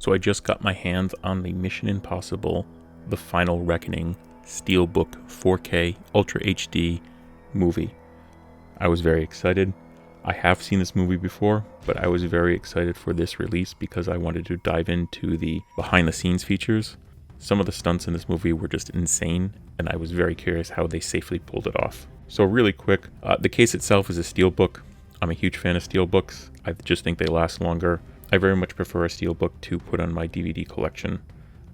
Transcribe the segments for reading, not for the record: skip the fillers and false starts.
So I just got my hands on the Mission Impossible The Final Reckoning Steelbook 4K Ultra HD movie. I was very excited. I have seen this movie before, but I was very excited for this release because I wanted to dive into the behind the scenes features. Some of the stunts in this movie were just insane, and I was very curious how they safely pulled it off. So really quick, the case itself is a Steelbook. I'm a huge fan of Steelbooks. I just think they last longer. I very much prefer a Steelbook to put on my DVD collection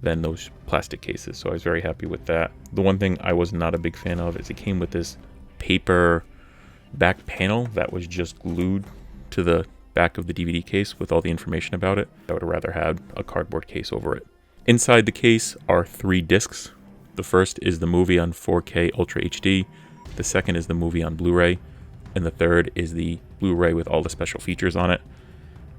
than those plastic cases, so I was very happy with that. The one thing I was not a big fan of is it came with this paper back panel that was just glued to the back of the DVD case with all the information about it. I would have rather had a cardboard case over it. Inside the case are 3 discs. The first is the movie on 4K Ultra HD, the second is the movie on Blu-ray, and the third is the Blu-ray with all the special features on it.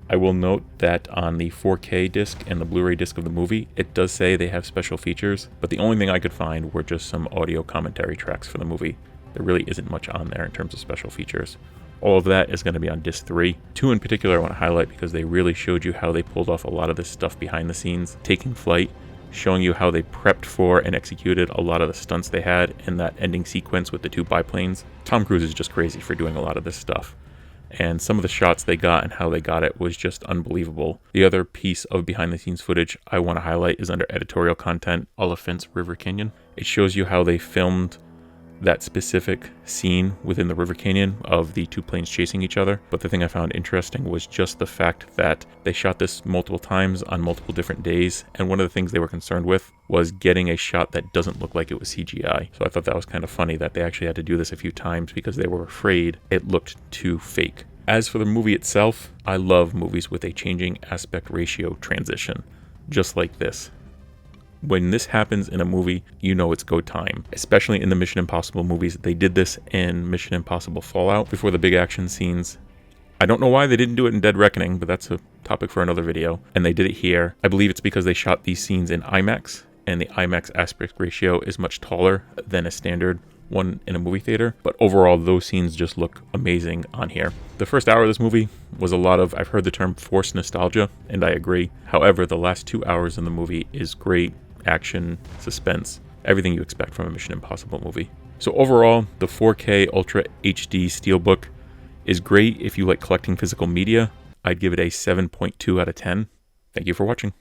I will note that on the 4K disc and the Blu-ray disc of the movie, it does say they have special features, but the only thing I could find were just some audio commentary tracks for the movie. There really isn't much on there in terms of special features. All of that is going to be on disc 3. 2 in particular I want to highlight because they really showed you how they pulled off a lot of this stuff behind the scenes, taking flight, showing you how they prepped for and executed a lot of the stunts they had in that ending sequence with the 2 biplanes. Tom Cruise is just crazy for doing a lot of this stuff. And some of the shots they got and how they got it was just unbelievable. The other piece of behind the scenes footage I want to highlight is under editorial content, Oliphant's River Canyon. It shows you how they filmed that specific scene within the river canyon of the 2 planes chasing each other. But the thing I found interesting was just the fact that they shot this multiple times on multiple different days, and one of the things they were concerned with was getting a shot that doesn't look like it was CGI. So I thought that was kind of funny that they actually had to do this a few times because they were afraid it looked too fake. As for the movie itself, I love movies with a changing aspect ratio transition, just like this. When this happens in a movie, you know it's go time, especially in the Mission Impossible movies. They did this in Mission Impossible Fallout before the big action scenes. I don't know why they didn't do it in Dead Reckoning, but that's a topic for another video. And they did it here. I believe it's because they shot these scenes in IMAX, and the IMAX aspect ratio is much taller than a standard one in a movie theater. But overall, those scenes just look amazing on here. The first hour of this movie was a lot of, I've heard the term forced nostalgia, and I agree. However, the last 2 hours in the movie is great. Action, suspense, everything you expect from a Mission Impossible movie. So overall, the 4K Ultra HD Steelbook is great if you like collecting physical media. I'd give it a 7.2 out of 10. Thank you for watching.